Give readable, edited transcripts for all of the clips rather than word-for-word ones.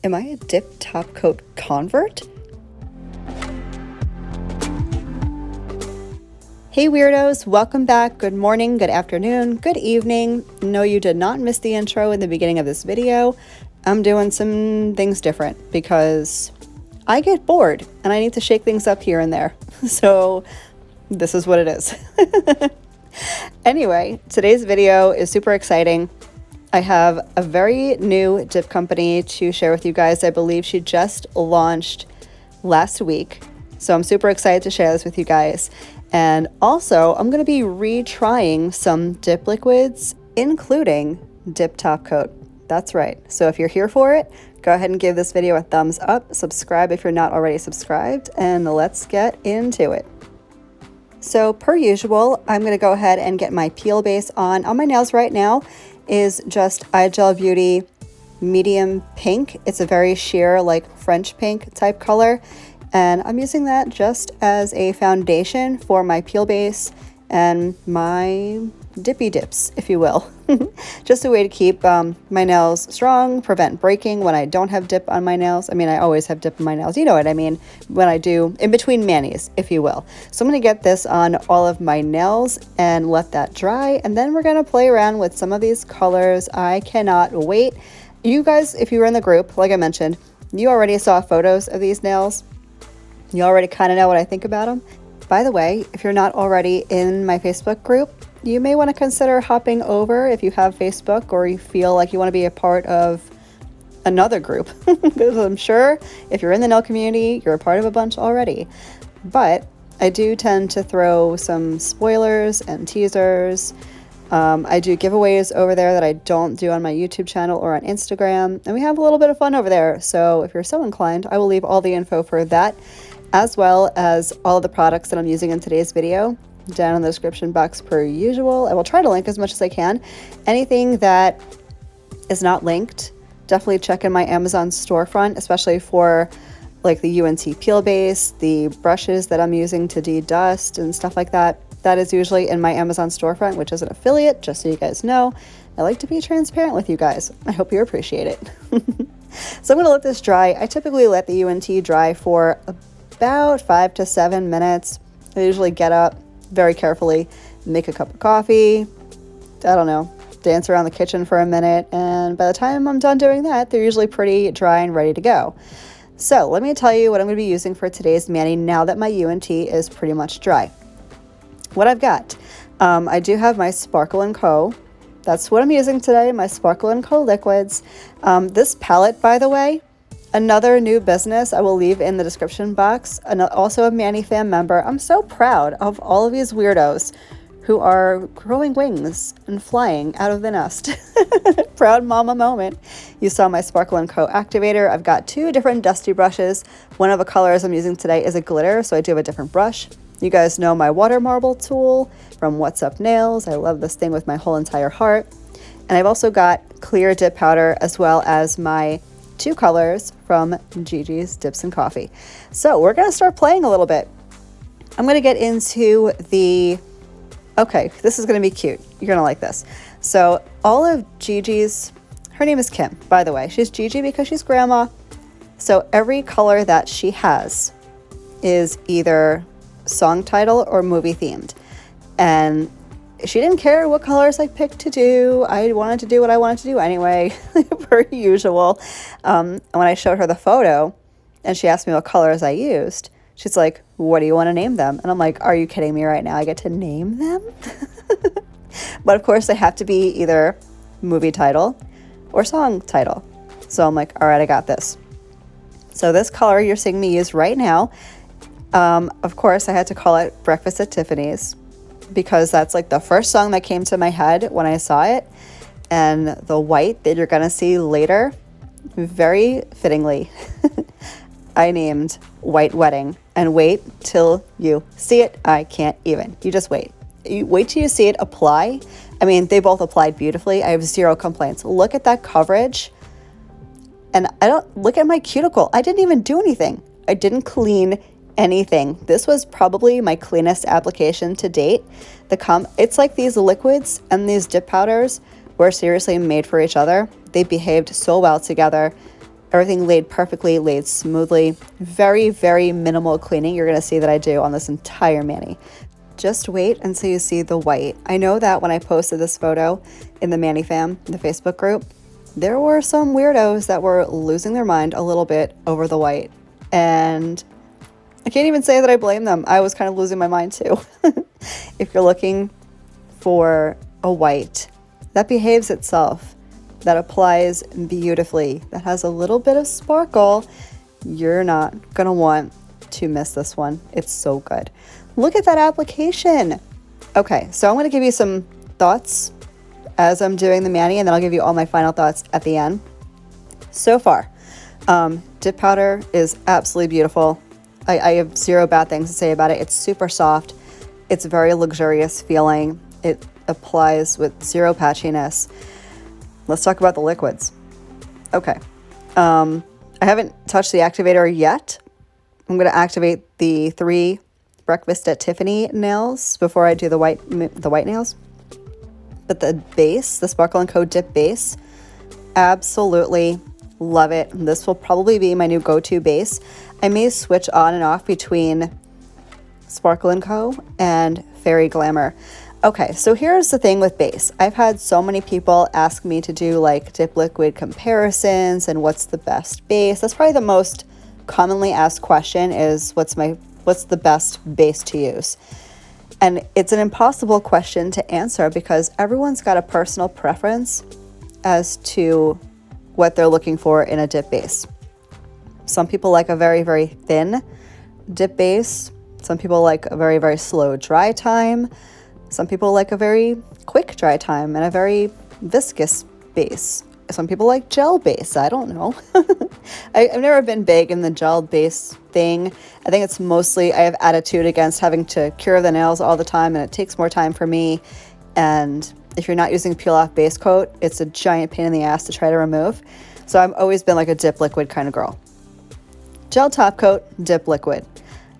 Am I a dip top coat convert? Hey weirdos, welcome back. Good morning, good afternoon, good evening. No, you did not miss the intro in the beginning of this video. I'm doing some things different because I get bored and I need to shake things up here and there. So this is what it is. Anyway, today's video is super exciting. I have a very new dip company to share with you guys. I believe she just launched last week. So I'm super excited to share this with you guys. And also, I'm going to be retrying some dip liquids, including dip top coat. That's right. So if you're here for it, go ahead and give this video a thumbs up, subscribe if you're not already subscribed, and let's get into it. So per usual, I'm going to go ahead and get my peel base on. On my nails right now is just iGel Beauty medium pink. It's a very sheer, like French pink type color. And I'm using that just as a foundation for my peel base and my dippy dips, if you will. Just a way to keep my nails strong, prevent breaking when I don't have dip on my nails. I mean, I always have dip on my nails. You know what I mean? When I do in between manis, if you will. So I'm going to get this on all of my nails and let that dry. And then we're going to play around with some of these colors. I cannot wait. You guys, if you were in the group, like I mentioned, you already saw photos of these nails. You already kind of know what I think about them. By the way, if you're not already in my Facebook group, you may want to consider hopping over if you have Facebook or you feel like you want to be a part of another group. Because I'm sure if you're in the nail community, you're a part of a bunch already. But I do tend to throw some spoilers and teasers. I do giveaways over there that I don't do on my YouTube channel or on Instagram. And we have a little bit of fun over there. So if you're so inclined, I will leave all the info for that, as well as all of the products that I'm using in today's video down in the description box per usual. I will try to link as much as I can. Anything that is not linked, definitely check in my Amazon storefront, especially for like the UNT peel base, the brushes that I'm using to de-dust and stuff like that. That is usually in my Amazon storefront, which is an affiliate, just so you guys know. I like to be transparent with you guys. I hope you appreciate it. So I'm going to let this dry. I typically let the UNT dry for about 5 to 7 minutes. I usually get up very carefully, make a cup of coffee, I don't know, dance around the kitchen for a minute, and by the time I'm done doing that, they're usually pretty dry and ready to go. So let me tell you what I'm going to be using for today's mani now that my UNT is pretty much dry. What I've got, I do have my Sparkle & Co. That's what I'm using today, my Sparkle & Co. liquids. This palette, by the way, another new business I will leave in the description box, and also a ManiFam member. I'm so proud of all of these weirdos who are growing wings and flying out of the nest. Proud mama moment. You saw my Sparkle & Co. activator. I've got 2 different dusty brushes. One of the colors I'm using today is a glitter, so I do have a different brush. You guys know my water marble tool from What's Up Nails. I love this thing with my whole entire heart. And I've also got clear dip powder as well as my 2 colors from Gigi's Dips and Coffee. So we're going to start playing a little bit. I'm going to get into the... Okay, this is going to be cute. You're going to like this. So all of Gigi's... Her name is Kim, by the way. She's Gigi because she's grandma. So every color that she has is either song title or movie themed. And she didn't care what colors I picked to do. I wanted to do what I wanted to do anyway, per usual. And when I showed her the photo and she asked me what colors I used, she's like, what do you want to name them? And I'm like, are you kidding me right now? I get to name them? But of course they have to be either movie title or song title. So I'm like, all right, I got this. So this color you're seeing me use right now, of course I had to call it Breakfast at Tiffany's, because that's like the first song that came to my head when I saw it. And the white that you're gonna see later, very fittingly, I named White Wedding. And wait till you see it. I can't even. You just wait. You wait till you see it apply. I mean, they both applied beautifully. I have 0 complaints. Look at that coverage. And I don't look at my cuticle. I didn't even do anything. I didn't clean anything. This was probably my cleanest application to date. It's like these liquids and these dip powders were seriously made for each other. They behaved so well together. Everything laid perfectly, laid smoothly. Very, very minimal cleaning you're going to see that I do on this entire mani. Just wait until you see the white. I know that when I posted this photo in the Mani Fam, the Facebook group, there were some weirdos that were losing their mind a little bit over the white. And I can't even say that I blame them. I was kind of losing my mind too. If you're looking for a white that behaves itself, that applies beautifully, that has a little bit of sparkle, you're not gonna want to miss this one. It's so good. Look at that application. Okay, so I'm gonna give you some thoughts as I'm doing the mani, and then I'll give you all my final thoughts at the end. So far, dip powder is absolutely beautiful. I have zero bad things to say about it. It's super soft. It's very luxurious feeling. It applies with zero patchiness. Let's talk about the liquids. Okay. I haven't touched the activator yet. I'm going to activate the 3 Breakfast at Tiffany nails before I do the white nails. But the base, the Sparkle & Co. Dip base, absolutely love it. This will probably be my new go-to base. I may switch on and off between Sparkle & Co. and Fairy Glamour. Okay, so here's the thing with base. I've had so many people ask me to do like dip liquid comparisons and what's the best base. That's probably the most commonly asked question is what's the best base to use? And it's an impossible question to answer because everyone's got a personal preference as to what they're looking for in a dip base. Some people like a very, very thin dip base. Some people like a very, very slow dry time. Some people like a very quick dry time and a very viscous base. Some people like gel base. I don't know. I've never been big in the gel base thing. I think it's mostly I have attitude against having to cure the nails all the time, and it takes more time for me. And if you're not using peel off base coat, it's a giant pain in the ass to try to remove. So I've always been like a dip liquid kind of girl. Gel top coat, dip liquid.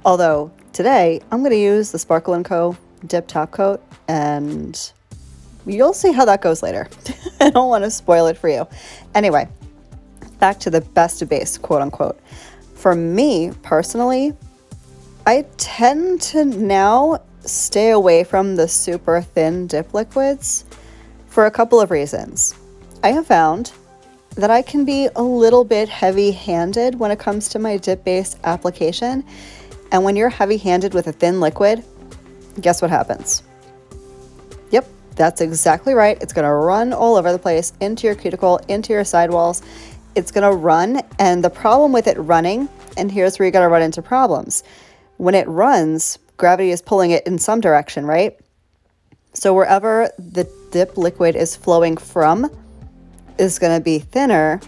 Although today I'm going to use the Sparkle & Co. dip top coat, and you'll see how that goes later. I don't want to spoil it for you. Anyway, back to the best base, quote unquote. For me personally, I tend to now stay away from the super thin dip liquids for a couple of reasons. I have found that I can be a little bit heavy-handed when it comes to my dip base application. And when you're heavy-handed with a thin liquid, guess what happens? Yep, that's exactly right. It's going to run all over the place, into your cuticle, into your sidewalls. It's going to run, and the problem with it running, and here's where you're going to run into problems. When it runs, gravity is pulling it in some direction, right? So wherever the dip liquid is flowing from is going to be thinner,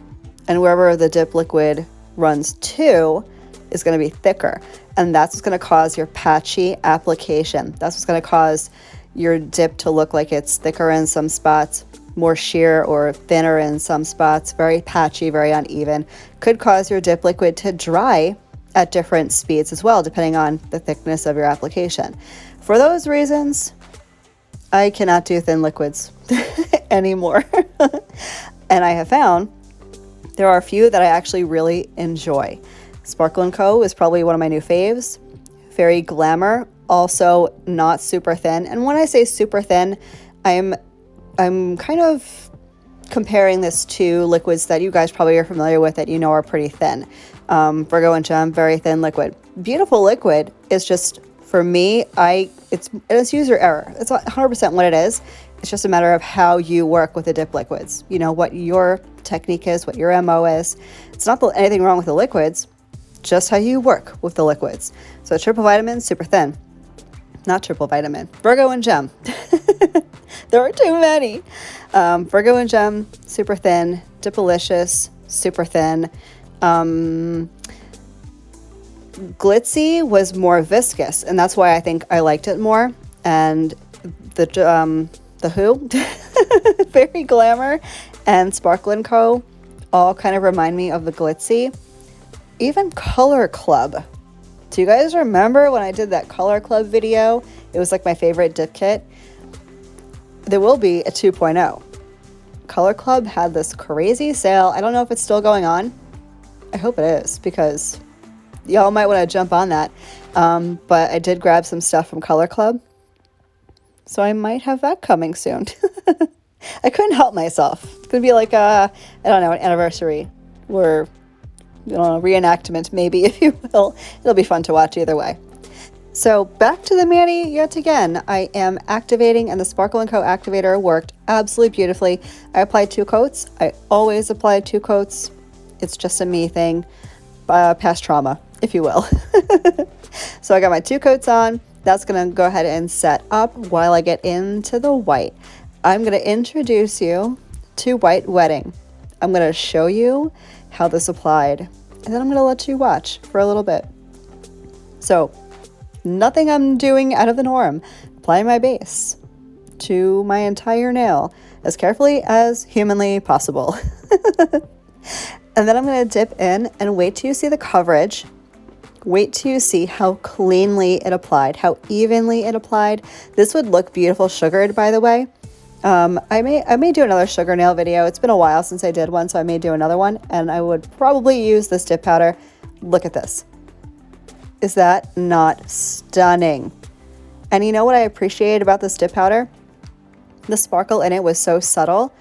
and wherever the dip liquid runs to is going to be thicker. And that's what's going to cause your patchy application. That's what's going to cause your dip to look like it's thicker in some spots, more sheer or thinner in some spots, very patchy, very uneven. Could cause your dip liquid to dry at different speeds as well, depending on the thickness of your application. For those reasons, I cannot do thin liquids anymore. And I have found there are a few that I actually really enjoy. Sparkle & Co. is probably one of my new faves. Fairy Glamour, also not super thin. And when I say super thin, I'm kind of comparing this to liquids that you guys probably are familiar with that you know are pretty thin. Virgo and Gem, very thin liquid. Beautiful liquid is just, for me, it's user error. It's 100% what it is. It's just a matter of how you work with the dip liquids. You know, what your technique is, what your MO is. It's not anything wrong with the liquids, just how you work with the liquids. So triple vitamin, super thin. Not triple vitamin. Virgo and Gem. There are too many. Virgo and Gem, super thin. Dipalicious, super thin. Glitzy was more viscous, and that's why I think I liked it more. And the Who, Fairy Glamour, and Sparkle & Co. all kind of remind me of the Glitzy. Even Color Club. Do you guys remember when I did that Color Club video? It was like my favorite dip kit. There will be a 2.0. Color Club had this crazy sale. I don't know if it's still going on, I hope it is, because y'all might want to jump on that. But I did grab some stuff from Color Club, so I might have that coming soon. I couldn't help myself. It's gonna be like I don't know, an anniversary or reenactment, maybe, if you will. It'll be fun to watch either way. So back to the mani yet again. I am activating, and the Sparkle & Co. activator worked absolutely beautifully. I applied 2 coats. I always apply 2 coats. It's just a me thing, past trauma, if you will. So I got my 2 coats on. That's going to go ahead and set up while I get into the white. I'm going to introduce you to White Wedding. I'm going to show you how this applied, and then I'm going to let you watch for a little bit. So nothing I'm doing out of the norm. Applying my base to my entire nail as carefully as humanly possible. And then I'm going to dip in and wait till you see the coverage. Wait till you see how cleanly it applied, how evenly it applied. This would look beautiful sugared, by the way. I may do another sugar nail video. It's been a while since I did one, so I may do another one, and I would probably use this dip powder. Look at this. Is that not stunning? And you know what I appreciate about this dip powder? The sparkle in it was so subtle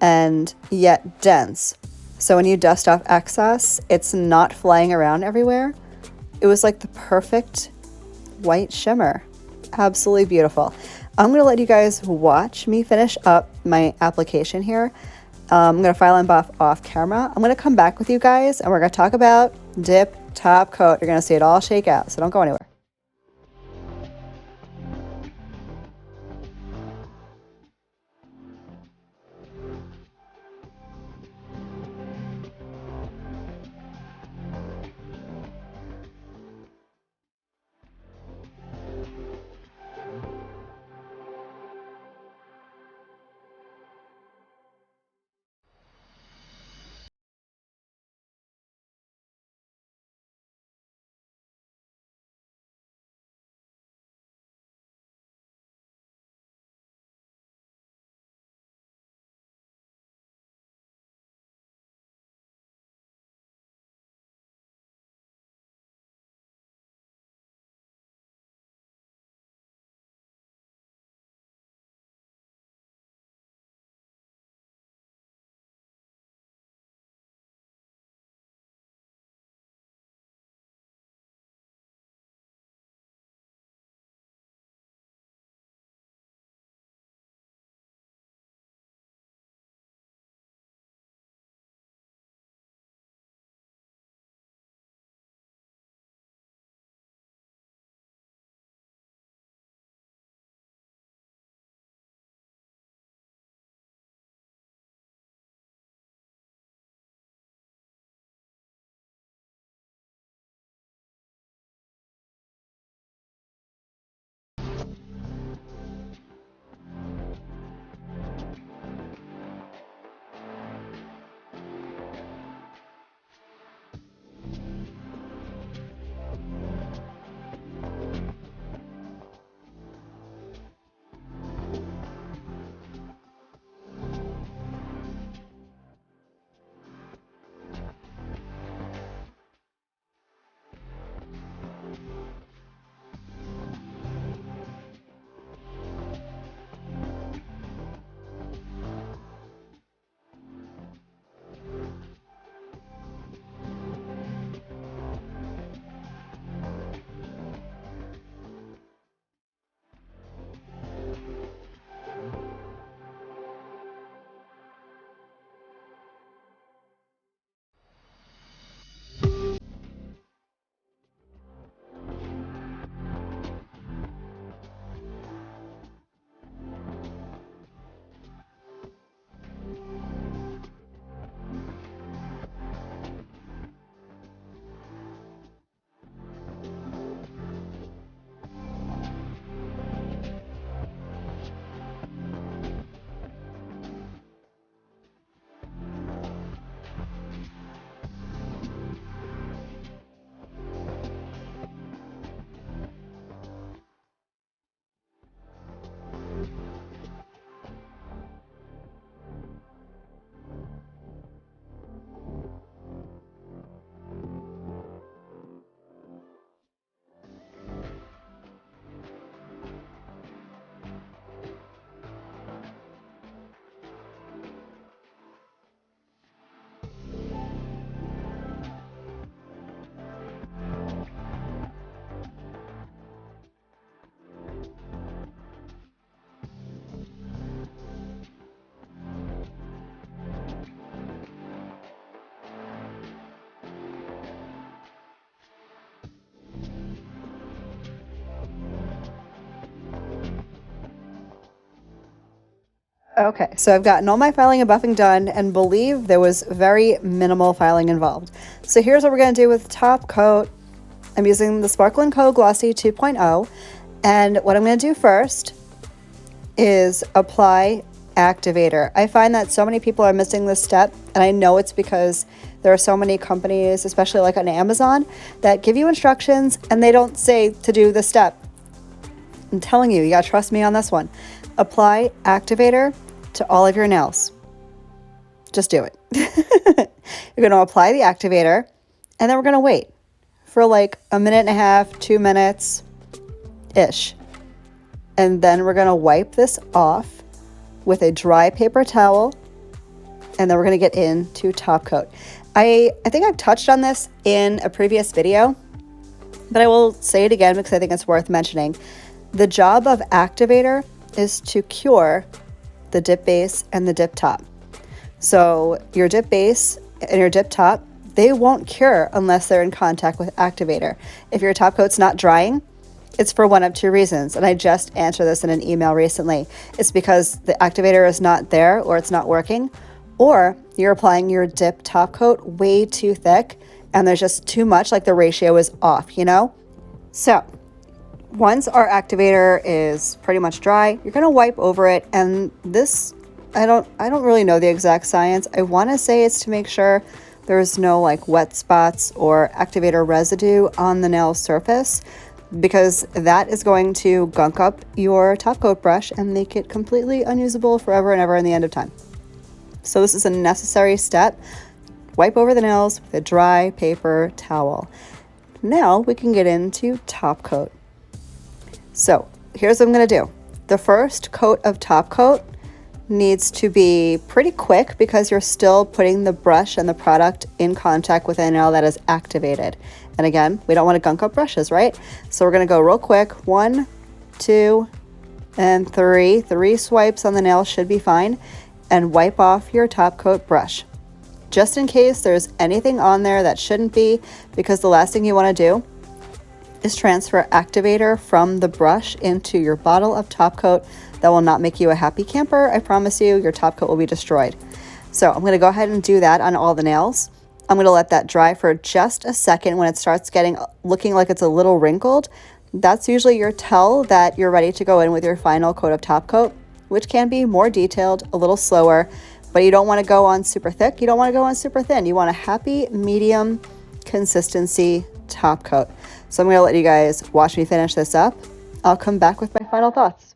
and yet dense. So when you dust off excess, it's not flying around everywhere. It was like the perfect white shimmer. Absolutely beautiful. I'm going to let you guys watch me finish up my application here. I'm going to file and buff off camera. I'm going to come back with you guys, and we're going to talk about dip top coat. You're going to see it all shake out, so don't go anywhere. Okay, so I've gotten all my filing and buffing done and believe there was very minimal filing involved. So here's what we're going to do with top coat. I'm using the Sparkle & Co. Glossy 2.0, and what I'm going to do first is apply activator. I find that so many people are missing this step, and I know it's because there are so many companies, especially like on Amazon, that give you instructions and they don't say to do this step. I'm telling you, you gotta trust me on this one. Apply activator to all of your nails. Just do it. You're gonna apply the activator, and then we're gonna wait for like a minute and a half, 2 minutes-ish. And then we're gonna wipe this off with a dry paper towel, and then we're gonna get into top coat. I think I've touched on this in a previous video, but I will say it again because I think it's worth mentioning. The job of activator is to cure the dip base and the dip top. So your dip base and your dip top, they won't cure unless they're in contact with activator. If your top coat's not drying, it's for one of two reasons. And I just answered this in an email recently. It's because the activator is not there, or it's not working, or you're applying your dip top coat way too thick and there's just too much, like the ratio is off, you know? So once our activator is pretty much dry, you're gonna wipe over it, and this, I don't really know the exact science. I wanna say it's to make sure there's no like wet spots or activator residue on the nail surface, because that is going to gunk up your top coat brush and make it completely unusable forever and ever in the end of time. So this is a necessary step. Wipe over the nails with a dry paper towel. Now we can get into top coat. So here's what I'm going to do. The first coat of top coat needs to be pretty quick because you're still putting the brush and the product in contact with a nail that is activated. And again, we don't want to gunk up brushes, right? So we're going to go real quick. 1, 2, and 3. 3 swipes on the nail should be fine. And wipe off your top coat brush. Just in case there's anything on there that shouldn't be, because the last thing you want to do is transfer activator from the brush into your bottle of top coat. That will not make you a happy camper. I promise you, your top coat will be destroyed. So I'm going to go ahead and do that on all the nails. I'm going to let that dry for just a second. When it starts looking like it's a little wrinkled, that's usually your tell that you're ready to go in with your final coat of top coat, which can be more detailed, a little slower, but you don't want to go on super thick. You don't want to go on super thin. You want a happy medium consistency top coat. So I'm going to let you guys watch me finish this up. I'll come back with my final thoughts.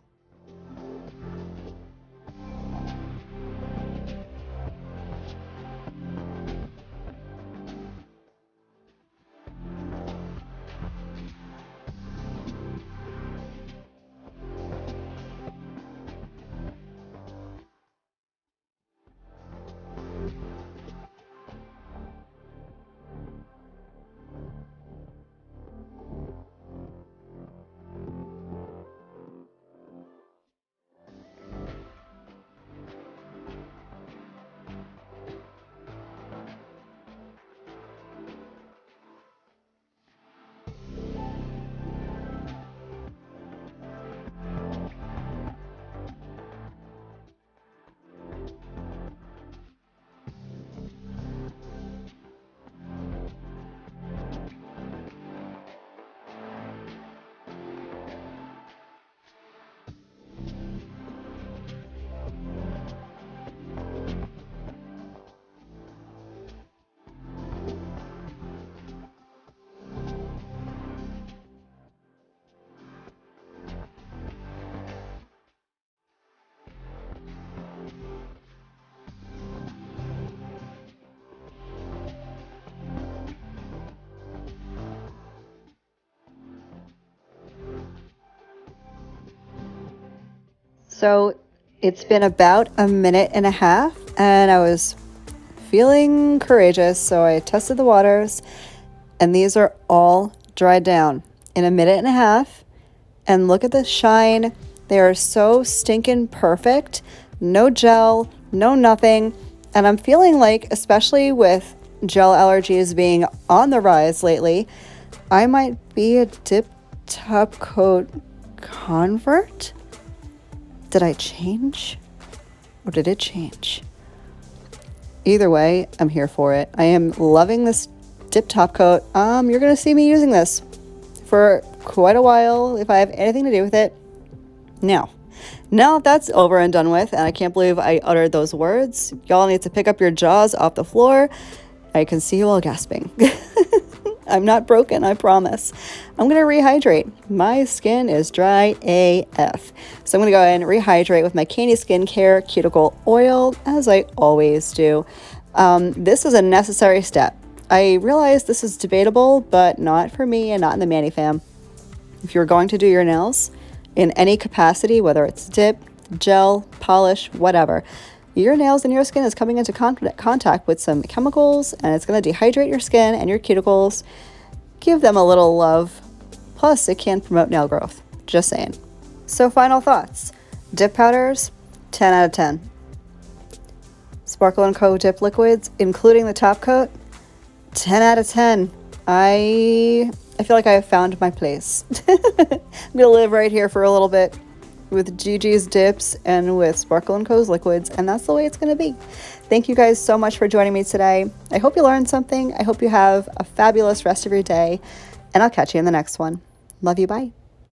So it's been about a minute and a half, and I was feeling courageous, so I tested the waters, and these are all dried down in a minute and a half. And look at the shine. They are so stinking perfect. No gel, no nothing. And I'm feeling like, especially with gel allergies being on the rise lately, I might be a dip top coat convert. Did I change? or did it change? Either way, I'm here for it. I am loving this dip top coat. You're going to see me using this for quite a while if I have anything to do with it. Now that's over and done with, and I can't believe I uttered those words. Y'all need to pick up your jaws off the floor. I can see you all gasping. I'm not broken, I promise. I'm going to rehydrate. My skin is dry AF. So I'm going to go ahead and rehydrate with my Candi Skin Care cuticle oil, as I always do. This is a necessary step. I realize this is debatable, but not for me and not in the Manny fam. If you're going to do your nails in any capacity, whether it's dip, gel, polish, whatever, your nails and your skin is coming into contact with some chemicals, and it's going to dehydrate your skin and your cuticles. Give them a little love. Plus, it can promote nail growth. Just saying. So final thoughts. Dip powders, 10 out of 10. Sparkle & Co. dip liquids, including the top coat, 10 out of 10. I feel like I have found my place. I'm going to live right here for a little bit with Gigi's dips and with Sparkle & Co.'s liquids, and that's the way it's going to be. Thank you guys so much for joining me today. I hope you learned something. I hope you have a fabulous rest of your day, and I'll catch you in the next one. Love you. Bye.